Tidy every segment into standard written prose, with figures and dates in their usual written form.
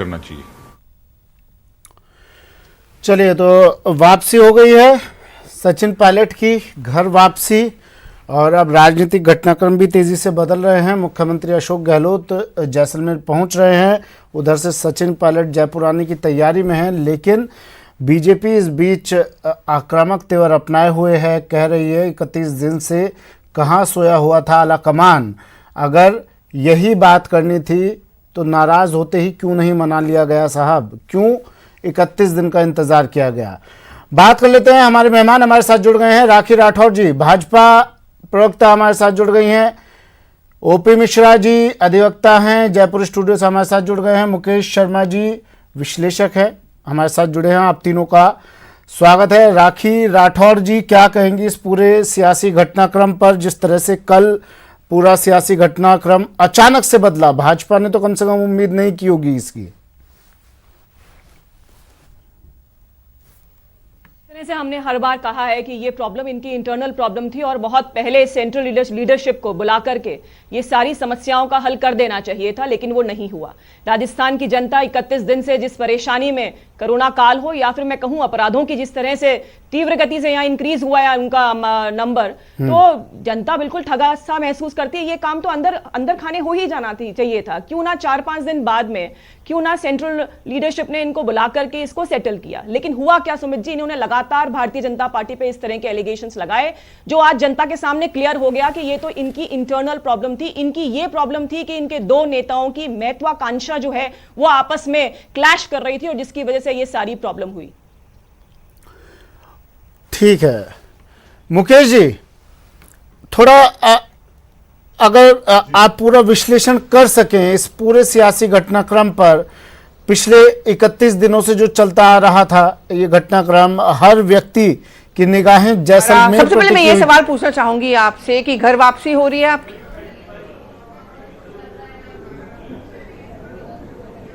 करना चाहिए। चलिए, तो वापसी हो गई है सचिन पायलट की, घर वापसी। और अब राजनीतिक घटनाक्रम भी तेजी से बदल रहे हैं। मुख्यमंत्री अशोक गहलोत जैसलमेर पहुंच रहे हैं, उधर से सचिन पायलट जयपुर आने की तैयारी में है। लेकिन बीजेपी इस बीच आक्रामक तेवर अपनाए हुए है, कह रही है 31 दिन से कहाँ सोया हुआ था आलाकमान। अगर यही बात करनी थी तो नाराज होते ही क्यों नहीं मना लिया गया साहब, क्यों 31 दिन का इंतजार किया गया। बात कर लेते हैं, हमारे मेहमान हमारे साथ जुड़ गए हैं। राखी राठौर जी भाजपा प्रवक्ता हमारे साथ जुड़ गई हैं। ओपी मिश्रा जी अधिवक्ता हैं, जयपुर स्टूडियो से हमारे साथ जुड़ गए हैं। मुकेश शर्मा जी विश्लेषक है, हमारे साथ जुड़े हैं। आप तीनों का स्वागत है। राखी राठौर जी, क्या कहेंगी इस पूरे सियासी घटनाक्रम पर, जिस तरह से कल पूरा सियासी घटनाक्रम अचानक से बदला? भाजपा ने तो कम से कम उम्मीद नहीं की होगी इसकी। से हमने हर बार कहा है कि ये प्रॉब्लम इनकी इंटरनल प्रॉब्लम थी और बहुत पहले सेंट्रल लीडरशिप को बुला करके ये सारी समस्याओं का हल कर देना चाहिए था, लेकिन वो नहीं हुआ। राजस्थान की जनता 31 दिन से जिस परेशानी में, कोरोना काल हो या फिर मैं कहूं अपराधों की जिस तरह से तीव्र गति से यहाँ इंक्रीज हुआ है उनका नंबर, तो जनता बिल्कुल ठगा सा महसूस करती है। ये काम तो अंदर खाने हो ही जाना चाहिए था। क्यों ना 4-5 दिन बाद में, क्यों ना सेंट्रल लीडरशिप ने इनको बुला करके इसको सेटल किया। लेकिन हुआ क्या सुमित जी, इन्होंने लगातार भारतीय जनता पार्टी पे इस तरह के एलिगेशंस लगाए, जो आज जनता के सामने क्लियर हो गया कि ये तो इनकी इंटरनल प्रॉब्लम थी। इनकी ये प्रॉब्लम थी कि इनके दो नेताओं की महत्वाकांक्षा जो है वो आपस में क्लैश कर रही थी और जिसकी वजह से ये सारी प्रॉब्लम हुई। ठीक है मुकेश जी, थोड़ा अगर आप पूरा विश्लेषण कर सकें इस पूरे सियासी घटनाक्रम पर। पिछले 31 दिनों से जो चलता आ रहा था ये घटनाक्रम, हर व्यक्ति की निगाहें जैसलमेर। सबसे पहले मैं ये सवाल पूछना चाहूंगी आपसे कि घर वापसी हो रही है आपकी?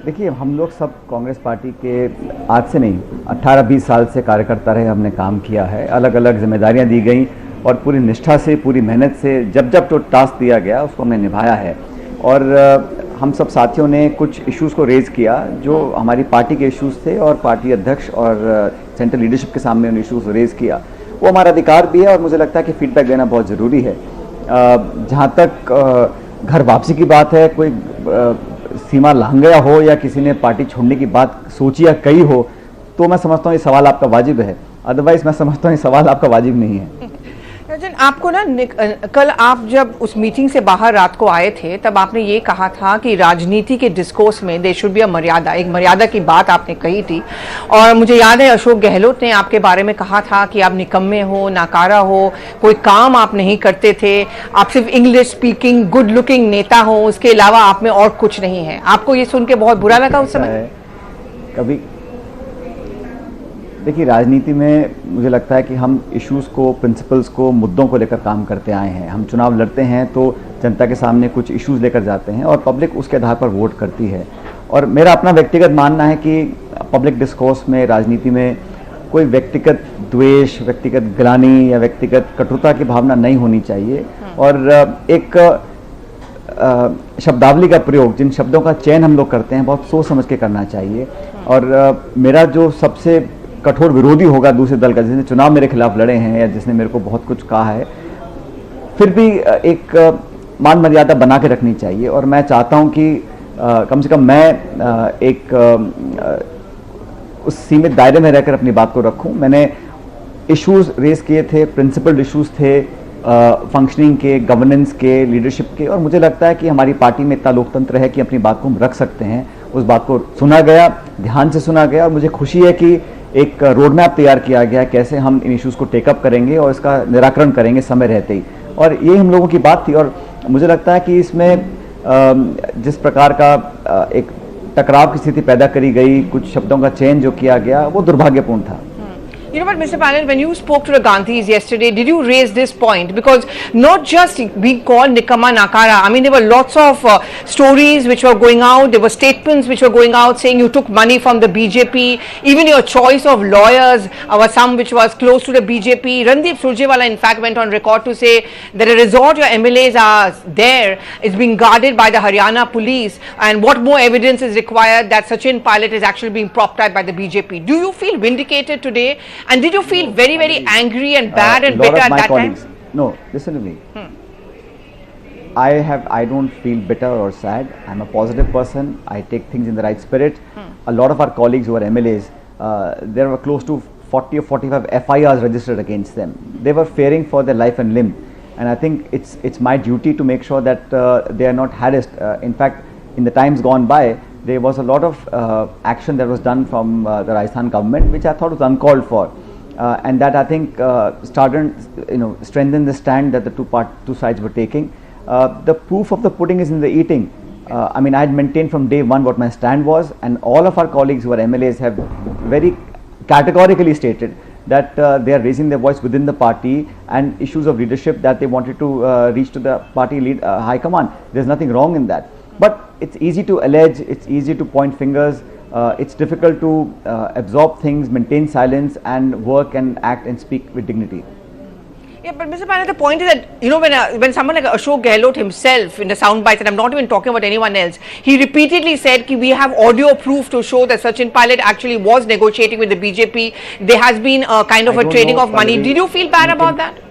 देखिए, हम लोग सब कांग्रेस पार्टी के आज से नहीं 18-20 साल से कार्यकर्ता रहे, हमने काम किया है, अलग अलग जिम्मेदारियां दी गई और पूरी निष्ठा से, पूरी मेहनत से जब जब तो टास्क दिया गया उसको हमने निभाया है। और हम सब साथियों ने कुछ इश्यूज़ को रेज़ किया जो हमारी पार्टी के इश्यूज़ थे और पार्टी अध्यक्ष और सेंट्रल लीडरशिप के सामने उन इश्यूज़ को रेज़ किया। वो हमारा अधिकार भी है और मुझे लगता है कि फीडबैक देना बहुत ज़रूरी है। जहाँ तक घर वापसी की बात है, कोई सीमा लांघ गया हो या किसी ने पार्टी छोड़ने की बात सोची या कही हो, तो मैं समझता हूँ ये सवाल आपका वाजिब है। अदरवाइज मैं समझता हूँ ये सवाल आपका वाजिब नहीं है। राजन, आपको ना कल आप जब उस मीटिंग से बाहर रात को आए थे तब आपने ये कहा था कि राजनीति के डिस्कोर्स में देयर शुड बी अ मर्यादा, एक मर्यादा की बात आपने कही थी। और मुझे याद है अशोक गहलोत ने आपके बारे में कहा था कि आप निकम्मे हो, नाकारा हो, कोई काम आप नहीं करते थे, आप सिर्फ इंग्लिश स्पीकिंग गुड लुकिंग नेता हो, उसके अलावा आप में और कुछ नहीं है। आपको ये सुन के बहुत बुरा लगा उस समय? कभी देखिए, राजनीति में मुझे लगता है कि हम इश्यूज़ को, प्रिंसिपल्स को, मुद्दों को लेकर काम करते आए हैं। हम चुनाव लड़ते हैं तो जनता के सामने कुछ इश्यूज़ लेकर जाते हैं और पब्लिक उसके आधार पर वोट करती है। और मेरा अपना व्यक्तिगत मानना है कि पब्लिक डिस्कोर्स में, राजनीति में कोई व्यक्तिगत द्वेष, व्यक्तिगत ग्लानि या व्यक्तिगत कटुता की भावना नहीं होनी चाहिए। और एक शब्दावली का प्रयोग, जिन शब्दों का चयन हम लोग करते हैं, बहुत सोच समझ के करना चाहिए। और मेरा जो सबसे कठोर विरोधी होगा दूसरे दल का, जिसने चुनाव मेरे खिलाफ लड़े हैं या जिसने मेरे को बहुत कुछ कहा है, फिर भी एक मान मर्यादा बना के रखनी चाहिए। और मैं चाहता हूं कि कम से कम मैं एक उस सीमित दायरे में रहकर अपनी बात को रखूं। मैंने इश्यूज रेज किए थे, प्रिंसिपल इश्यूज थे, फंक्शनिंग के, गवर्नेंस के, लीडरशिप के, और मुझे लगता है कि हमारी पार्टी में इतना लोकतंत्र है कि अपनी बात को हम रख सकते हैं। उस बात को सुना गया, ध्यान से सुना गया और मुझे खुशी है कि एक रोड मैप तैयार किया गया है कैसे हम इन इश्यूज़ को टेकअप करेंगे और इसका निराकरण करेंगे समय रहते ही। और ये हम लोगों की बात थी। और मुझे लगता है कि इसमें जिस प्रकार का एक टकराव की स्थिति पैदा करी गई, कुछ शब्दों का चयन जो किया गया, वो दुर्भाग्यपूर्ण था। You know what, Mr. Panel, when you spoke to the Gandhis yesterday, did you raise this point? Because not just being called Nikama Nakara, I mean, there were lots of stories which were going out, there were statements which were going out saying you took money from the BJP, even your choice of lawyers was some which was close to the BJP. Randeep Surjewala, in fact, went on record to say that a resort your MLAs are there is being guarded by the Haryana police, and what more evidence is required that Sachin Pilot is actually being propped up by the BJP. Do you feel vindicated today? And did you feel very, very angry and bad and bitter at that time? No, listen to me. I don't feel bitter or sad. I'm a positive person. I take things in the right spirit. A lot of our colleagues who are MLAs, there were close to 40 or 45 FIRs registered against them. They were fearing for their life and limb. And I think it's my duty to make sure that they are not harassed. In fact, in the times gone by, there was a lot of action that was done from the Rajasthan government, which I thought was uncalled for, and that I think strengthened the stand that the two sides were taking. The proof of the pudding is in the eating. I mean, I had maintained from day one what my stand was, and all of our colleagues who are MLAs have very categorically stated that they are raising their voice within the party and issues of leadership that they wanted to reach to the party high command. There's nothing wrong in that. But it's easy to allege, it's easy to point fingers, it's difficult to absorb things, maintain silence and work and act and speak with dignity. Yeah, but Mr. Panel, the point is that, you know, when someone like Ashok Gehlot himself in the soundbites, and I'm not even talking about anyone else, he repeatedly said that we have audio proof to show that Sachin Pilot actually was negotiating with the BJP. There has been a kind of a trading of money. Did you feel bad about that?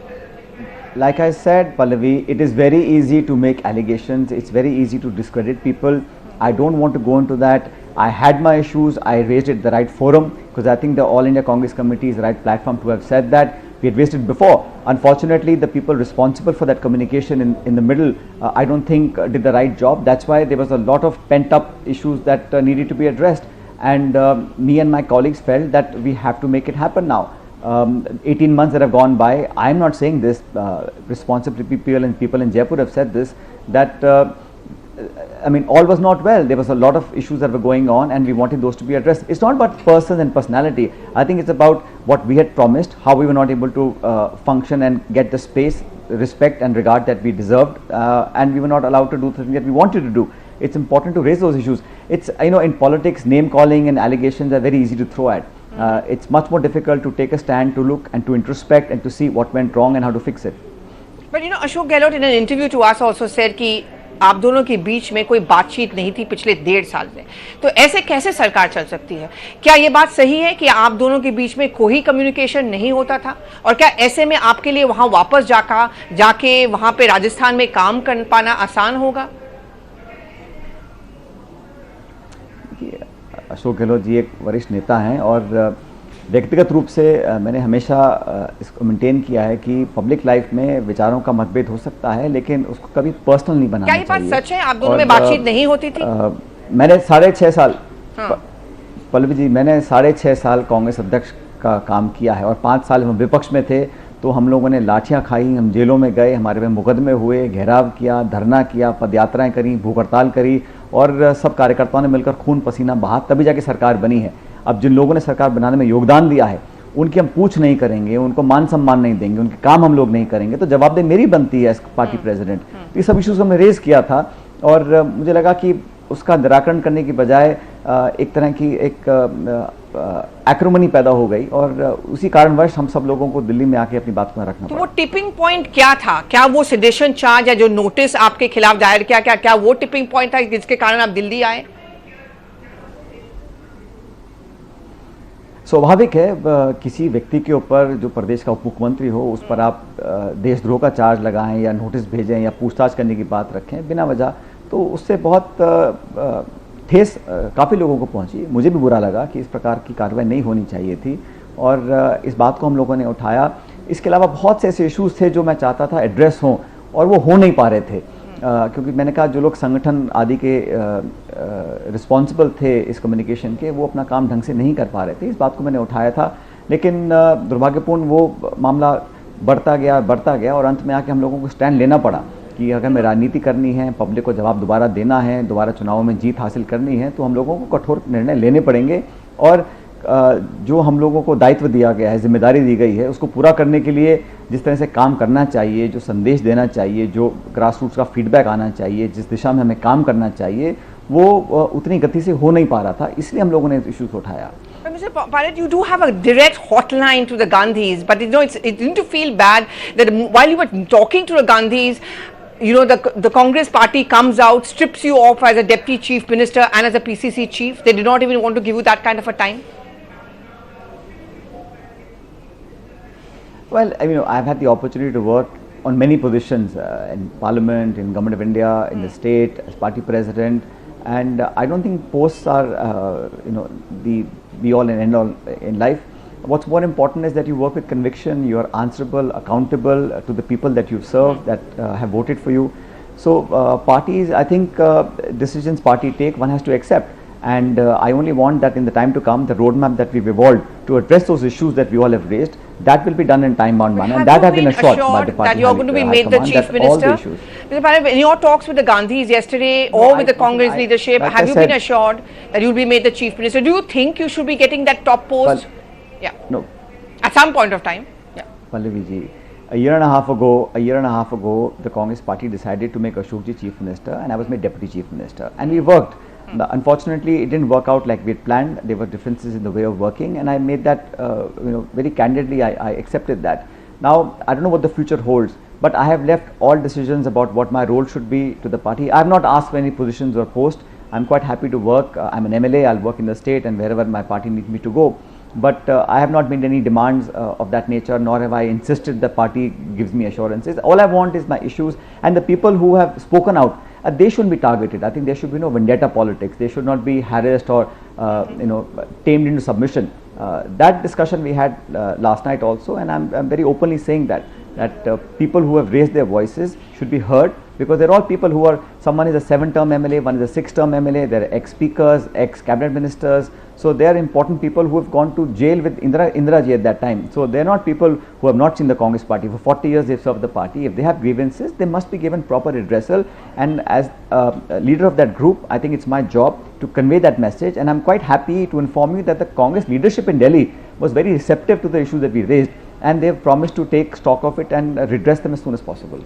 Like I said, Pallavi, it is very easy to make allegations. It's very easy to discredit people. I don't want to go into that. I had my issues. I raised it at the right forum because I think the All India Congress Committee is the right platform to have said that. We had raised it before. Unfortunately, the people responsible for that communication in the middle, I don't think did the right job. That's why there was a lot of pent-up issues that needed to be addressed. And me and my colleagues felt that we have to make it happen now. 18 months that have gone by, I am not saying this, responsible people and people in Jaipur have said this, that I mean, all was not well. There was a lot of issues that were going on and we wanted those to be addressed. It's not about persons and personality. I think it's about what we had promised, how we were not able to function and get the space, respect and regard that we deserved, and we were not allowed to do the things that we wanted to do. It's important to raise those issues. It's, you know, in politics, name calling and allegations are very easy to throw at. It's much more difficult to take a stand, to look and to introspect and to see what went wrong and how to fix it. But you know, Ashok Gehlot in an interview to us also said कि आप दोनों के बीच में कोई बातचीत नहीं थी पिछले 1.5 साल में, तो ऐसे कैसे सरकार चल सकती है? क्या ये बात सही है कि आप दोनों के बीच में कोई कम्युनिकेशन नहीं होता था? और क्या ऐसे में आपके लिए वहां वापस जाके वहां पे राजस्थान में काम कर पाना आसान होगा? अशोक गहलोत जी एक वरिष्ठ नेता हैं और व्यक्तिगत रूप से मैंने हमेशा इसको मेंटेन किया है कि पब्लिक लाइफ में विचारों का मतभेद हो सकता है, लेकिन उसको कभी पर्सनल नहीं बनाना चाहिए। क्या ये बात सच है? आप दोनों में बातचीत नहीं होती थी? मैंने 6.5 साल, पल्लवी जी, मैंने 6.5 साल कांग्रेस अध्यक्ष का काम किया है और 5 साल हम विपक्ष में थे, तो हम लोगों ने लाठियां खाई, हम जेलों में गए, हमारे पे मुकदमे हुए, घेराव किया, धरना किया, पदयात्राएं करी, भूख हड़ताल करी और सब कार्यकर्ताओं ने मिलकर खून पसीना बहा, तभी जाके सरकार बनी है। अब जिन लोगों ने सरकार बनाने में योगदान दिया है उनकी हम पूछ नहीं करेंगे, उनको मान सम्मान नहीं देंगे, उनके काम हम लोग नहीं करेंगे, तो जवाबदेही मेरी बनती है एज पार्टी प्रेसिडेंट। तो ये सब इश्यूज हमने रेज किया था और मुझे लगा कि उसका निराकरण करने की बजाय एक तरह की एक एक्रोमनी पैदा हो गई और उसी कारणवश हम सब लोगों को दिल्ली में आके अपनी बात को रखना पड़ा। तो वो टिपिंग पॉइंट क्या था? क्या वो सेडेशन चार्ज या जो नोटिस आपके खिलाफ दायर किया, क्या वो टिपिंग पॉइंट था जिसके कारण आप दिल्ली आए? स्वाभाविक है, किसी व्यक्ति के ऊपर जो प्रदेश का उप मुख्यमंत्री हो उस पर आप देशद्रोह का चार्ज लगाएं या नोटिस भेजें या पूछताछ करने की बात रखें बिना वजह, तो उससे बहुत ठेस काफ़ी लोगों को पहुंची। मुझे भी बुरा लगा कि इस प्रकार की कार्रवाई नहीं होनी चाहिए थी और इस बात को हम लोगों ने उठाया। इसके अलावा बहुत से ऐसे इश्यूज थे जो मैं चाहता था एड्रेस हों और वो हो नहीं पा रहे थे, क्योंकि मैंने कहा जो लोग संगठन आदि के रिस्पॉन्सिबल थे इस कम्युनिकेशन के, वो अपना काम ढंग से नहीं कर पा रहे थे। इस बात को मैंने उठाया था, लेकिन दुर्भाग्यपूर्ण वो मामला बढ़ता गया और अंत में आके हम लोगों को स्टैंड लेना पड़ा कि अगर हमें राजनीति करनी है, पब्लिक को जवाब दोबारा देना है, दोबारा चुनावों में जीत हासिल करनी है, तो हम लोगों को कठोर निर्णय लेने पड़ेंगे और जो हम लोगों को दायित्व दिया गया है, जिम्मेदारी दी गई है, उसको पूरा करने के लिए जिस तरह से काम करना चाहिए, जो संदेश देना चाहिए, जो ग्रास रूट्स का फीडबैक आना चाहिए, जिस दिशा में हमें काम करना चाहिए, वो उतनी गति से हो नहीं पा रहा था, इसलिए हम लोगों ने इश्यूज उठाया। But Mr. Pilot, you do have a direct hotline to the Gandhis, but it didn't you feel bad that while you were talking to the Gandhis, the Congress party comes out, strips you off as a deputy chief minister and as a PCC chief? They did not even want to give you that kind of a time? Well, I've had the opportunity to work on many positions in Parliament, in Government of India, in the state, as party president, and I don't think posts are, the be-all and end-all in life. What's more important is that you work with conviction, you are answerable, accountable to the people that you serve, that have voted for you. So parties, I think decisions party take, one has to accept. And I only want that in the time to come, the roadmap that we've evolved to address those issues that we all have raised, that will be done in time-bound manner. And that has been assured by the party that you're going to be made the chief minister? Mr. Parekh, in your talks with the Gandhis yesterday or with the Congress leadership, have you been assured that you'll be made the chief minister? Do you think you should be getting that top post? Yeah. No. At some point of time. Yeah. Pallavi ji, a year and a half ago, the Congress party decided to make Ashok ji chief minister, and I was made deputy chief minister, and we worked. Unfortunately, it didn't work out like we had planned. There were differences in the way of working, and I made that, very candidly. I accepted that. Now, I don't know what the future holds, but I have left all decisions about what my role should be to the party. I have not asked for any positions or post. I'm quite happy to work. I'm an MLA. I'll work in the state and wherever my party needs me to go. But I have not made any demands of that nature, nor have I insisted the party gives me assurances. All I want is my issues, and the people who have spoken out, they shouldn't be targeted. I think there should be no vendetta politics. They should not be harassed or tamed into submission. That discussion we had last night also, and I'm very openly saying that people who have raised their voices should be heard, because they're all people who are, someone is a 7-term MLA, one is a 6-term MLA, they're ex-speakers, ex-cabinet ministers, so they are important people who have gone to jail with Indira ji at that time. So they're not people who have not seen the Congress party. For 40 years they've served the party. If they have grievances, they must be given proper redressal, and as a leader of that group, I think it's my job to convey that message, and I'm quite happy to inform you that the Congress leadership in Delhi was very receptive to the issues that we raised, and they have promised to take stock of it and redress them as soon as possible.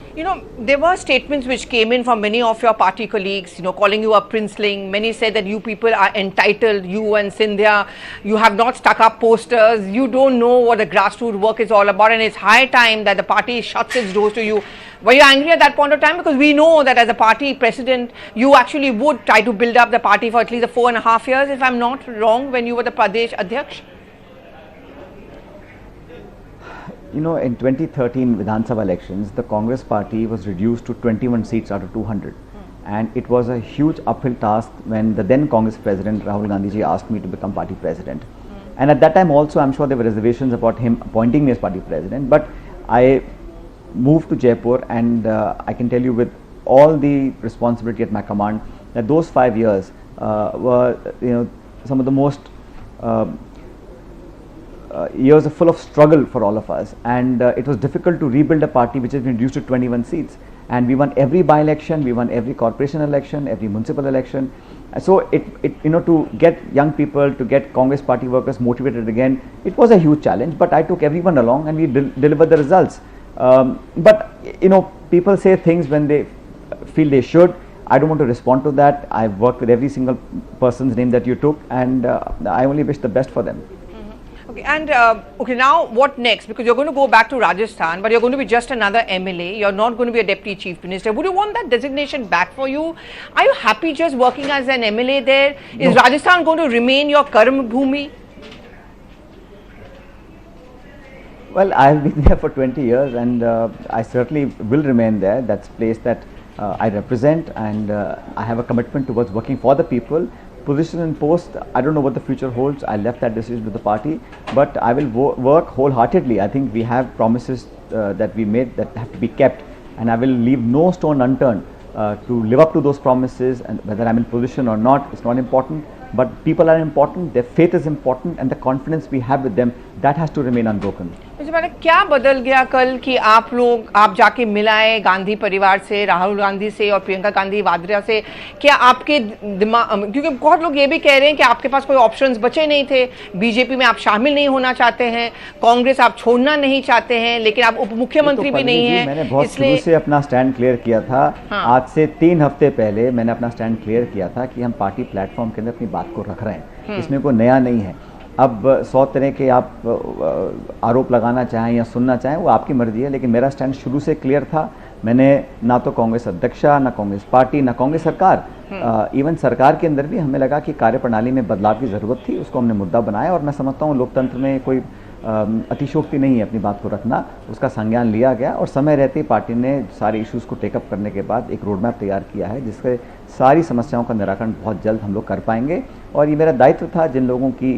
There were statements which came in from many of your party colleagues, calling you a princeling. Many said that you people are entitled, you and Sindhya, you have not stuck up posters, you don't know what the grassroots work is all about, and it's high time that the party shuts its doors to you. Were you angry at that point of time? Because we know that as a party president, you actually would try to build up the party for at least 4.5 years, if I'm not wrong, when you were the Pradesh Adhyaksh. In 2013 Vidhan Sabha elections, the Congress party was reduced to 21 seats out of 200. And it was a huge uphill task when the then Congress president Rahul Gandhi ji asked me to become party president. And at that time also, I'm sure there were reservations about him appointing me as party president. But I moved to Jaipur, and I can tell you with all the responsibility at my command that those 5 years were some of the most years are full of struggle for all of us, and it was difficult to rebuild a party which has been reduced to 21 seats, and we won every by-election, we won every corporation election, every municipal election. So to get young people, to get Congress party workers motivated again, it was a huge challenge, but I took everyone along and we delivered the results. But people say things when they feel they should. I don't want to respond to that. I've worked with every single person's name that you took, and I only wish the best for them. Okay, and now what next? Because you're going to go back to Rajasthan, but you're going to be just another MLA. You're not going to be a deputy chief minister. Would you want that designation back for you? Are you happy just working as an MLA there? Is Rajasthan going to remain your Karma Bhumi? Well, I've been there for 20 years, and I certainly will remain there. That's a place that I represent, and I have a commitment towards working for the people. Position and post, I don't know what the future holds. I left that decision to the party, but I will work wholeheartedly. I think we have promises that we made that have to be kept, and I will leave no stone unturned to live up to those promises. And whether I'm in position or not, it's not important, but people are important, their faith is important, and the confidence we have with them, that has to remain unbroken. मुझे पता क्या बदल गया कल कि आप जाके मिलाए गांधी परिवार से, राहुल गांधी से और प्रियंका गांधी वाड्रा से? क्या आपके दिमाग, क्योंकि बहुत लोग ये भी कह रहे हैं कि आपके पास कोई ऑप्शंस बचे नहीं थे, बीजेपी में आप शामिल नहीं होना चाहते हैं, कांग्रेस आप छोड़ना नहीं चाहते हैं, लेकिन आप उप मुख्यमंत्री भी नहीं है। मैंने बहुत शुरू से अपना स्टैंड क्लियर किया था। हाँ। आज से 3 हफ्ते पहले मैंने अपना स्टैंड क्लियर किया था कि हम पार्टी प्लेटफॉर्म के अंदर अपनी बात को रख रहे हैं, इसमें कोई नया नहीं है। अब 100 तरह के आप आरोप लगाना चाहें या सुनना चाहें वो आपकी मर्जी है, लेकिन मेरा स्टैंड शुरू से क्लियर था। मैंने ना तो कांग्रेस अध्यक्षा, ना कांग्रेस पार्टी, ना कांग्रेस सरकार, इवन सरकार के अंदर भी हमें लगा कि कार्यप्रणाली में बदलाव की ज़रूरत थी, उसको हमने मुद्दा बनाया। और मैं समझता हूँ लोकतंत्र में कोई अतिशोक्ति नहीं है अपनी बात को रखना, उसका संज्ञान लिया गया और समय रहते ही पार्टी ने सारे इश्यूज़ को टेकअप करने के बाद एक रोड मैप तैयार किया है जिससे सारी समस्याओं का निराकरण बहुत जल्द हम लोग कर पाएंगे। और ये मेरा दायित्व था, जिन लोगों की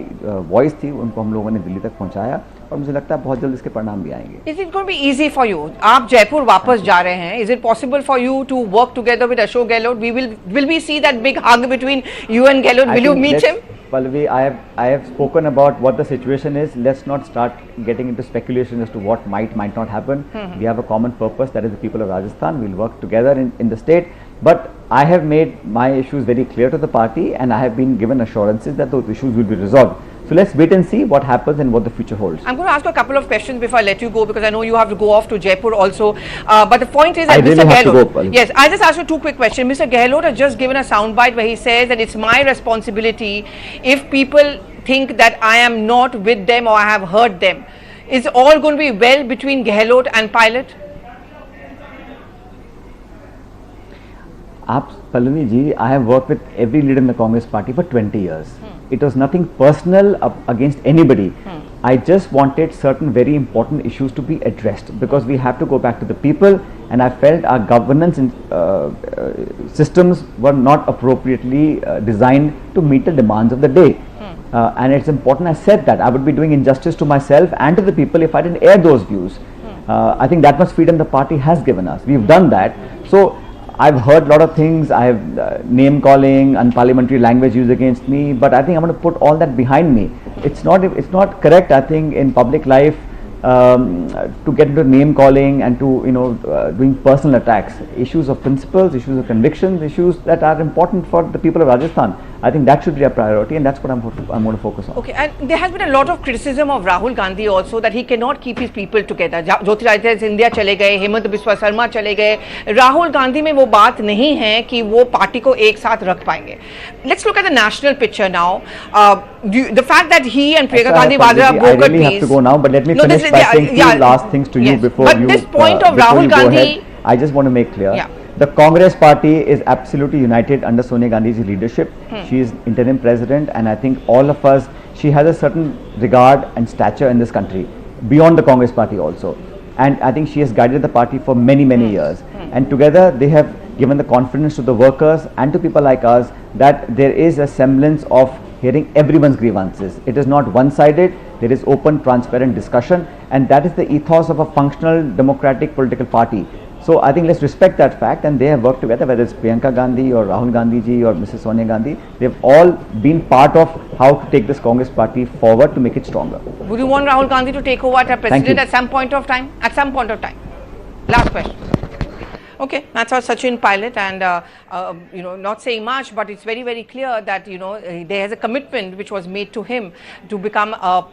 वॉइस थी उनको हम लोगों ने दिल्ली तक पहुंचाया और मुझे लगता है बहुत जल्द इसके परिणाम भी आएंगे। Is it going to be easy for you? आप जयपुर वापस जा रहे हैं, is it possible for you to work together with Ashok Gehlot? Will we see that big hug between you and Gehlot? Will you meet him? Pallavi, I have spoken about what the situation is. Let's not start getting into speculation as to what might not happen. We have a common purpose, that is the people of Rajasthan. We'll work together in the state. But I have made my issues very clear to the party and I have been given assurances that those issues will be resolved. So let's wait and see what happens and what the future holds. I'm going to ask you a couple of questions before I let you go, because I know you have to go off to Jaipur also. But the point is that Mr. Gehlot, yes, I just ask you 2 quick questions. Mr. Gehlot has just given a soundbite where he says that it's my responsibility if people think that I am not with them or I have hurt them. Is all going to be well between Gehlot and Pilot? Pallavi ji, I have worked with every leader in the Congress party for 20 years. It was nothing personal against anybody. I just wanted certain very important issues to be addressed because we have to go back to the people, and I felt our governance systems were not appropriately designed to meet the demands of the day. And it's important I said that. I would be doing injustice to myself and to the people if I didn't air those views. I think that much freedom the party has given us. We've done that. So I've heard a lot of things. I have name calling, unparliamentary language used against me, but I think I'm going to put all that behind me. It's not correct, I think, in public life to get into name calling and to doing personal attacks. Issues of principles, issues of convictions, issues that are important for the people of Rajasthan. I think that should be a priority, and that's what I'm going to focus on. Okay, and there has been a lot of criticism of Rahul Gandhi also that he cannot keep his people together. Jyotiraditya Scindia चले गए, हेमंत बिस्वा शर्मा चले गए, राहुल गांधी में वो बात नहीं है कि वो पार्टी को एक साथ रख पाएंगे. Let's look at the national picture now. The fact that he and Priyanka Gandhi Vadra brokered peace. I really have to go now, but let me finish by saying few last things to you before you. But this point of Rahul Gandhi, I just want to make clear. The Congress party is absolutely united under Sonia Gandhi's leadership. She is interim president, and I think all of us, she has a certain regard and stature in this country, beyond the Congress party also. And I think she has guided the party for many, many years. And together they have given the confidence to the workers and to people like us that there is a semblance of hearing everyone's grievances. It is not one-sided. There is open, transparent discussion, and that is the ethos of a functional democratic political party. So I think let's respect that fact, and they have worked together, whether it's Priyanka Gandhi or Rahul Gandhi ji or Mrs. Sonia Gandhi. They've all been part of how to take this Congress party forward to make it stronger. Would you want Rahul Gandhi to take over as president at some point of time? At some point of time. Last question. Okay, that's our Sachin Pilot, and not saying much, but it's very, very clear that there is a commitment which was made to him to become a